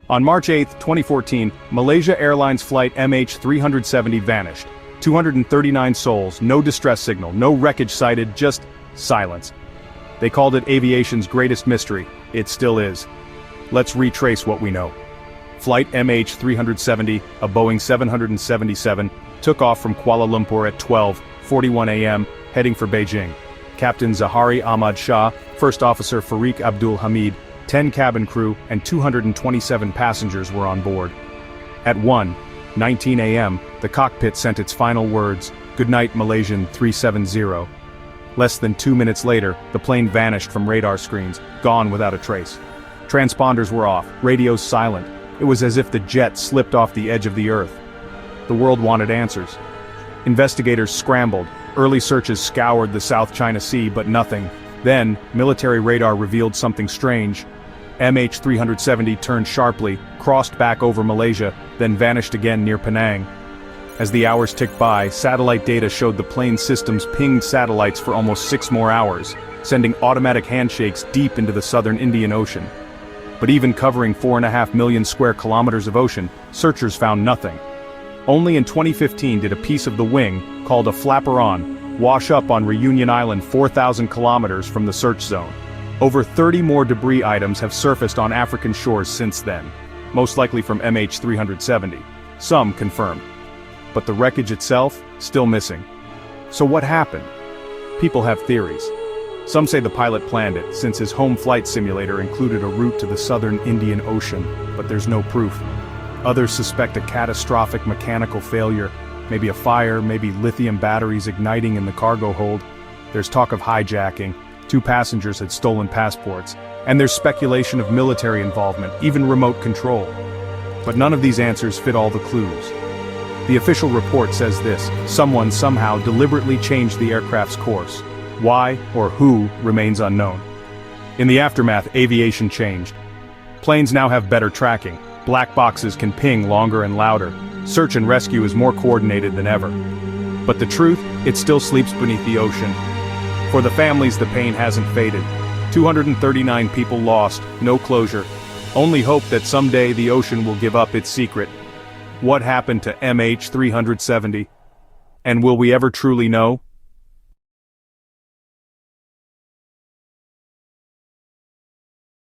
On March 8, 2014, Malaysia Airlines Flight MH370 vanished. 239 souls, no distress signal, no wreckage sighted, just silence. They called it aviation's greatest mystery. It still is. Let's retrace what we know. Flight MH370, a Boeing 777, took off from Kuala Lumpur at 12:41 a.m., heading for Beijing. Captain Zahari Ahmad Shah, First Officer Fariq Abdul Hamid, 10 cabin crew, and 227 passengers were on board. At 1:19 a.m., the cockpit sent its final words, "Good night, Malaysian 370." Less than 2 minutes later, the plane vanished from radar screens, gone without a trace. Transponders were off, radios silent. It was as if the jet slipped off the edge of the earth. The world wanted answers. Investigators scrambled. Early searches scoured the South China Sea, but nothing. Then, military radar revealed something strange. MH370 turned sharply, crossed back over Malaysia, then vanished again near Penang. As the hours ticked by, satellite data showed the plane's systems pinged satellites for almost 6 more hours, sending automatic handshakes deep into the southern Indian Ocean. But even covering 4.5 million square kilometers of ocean, searchers found nothing. Only in 2015 did a piece of the wing, called a flaperon, wash up on Reunion Island 4,000 kilometers from the search zone. Over 30 more debris items have surfaced on African shores since then, most likely from MH370. Some confirmed. But the wreckage itself, still missing. So what happened? People have theories. Some say the pilot planned it, since his home flight simulator included a route to the southern Indian Ocean, but there's no proof. Others suspect a catastrophic mechanical failure, maybe a fire, maybe lithium batteries igniting in the cargo hold. There's talk of hijacking, 2 passengers had stolen passports, and there's speculation of military involvement, even remote control. But none of these answers fit all the clues. The official report says this: someone somehow deliberately changed the aircraft's course. Why or who remains unknown. In the aftermath, aviation changed. Planes now have better tracking. Black boxes can ping longer and louder. Search and rescue is more coordinated than ever. But the truth, it still sleeps beneath the ocean. For the families, the pain hasn't faded. 239 people lost, no closure. Only hope that someday the ocean will give up its secret. What happened to MH370? And will we ever truly know?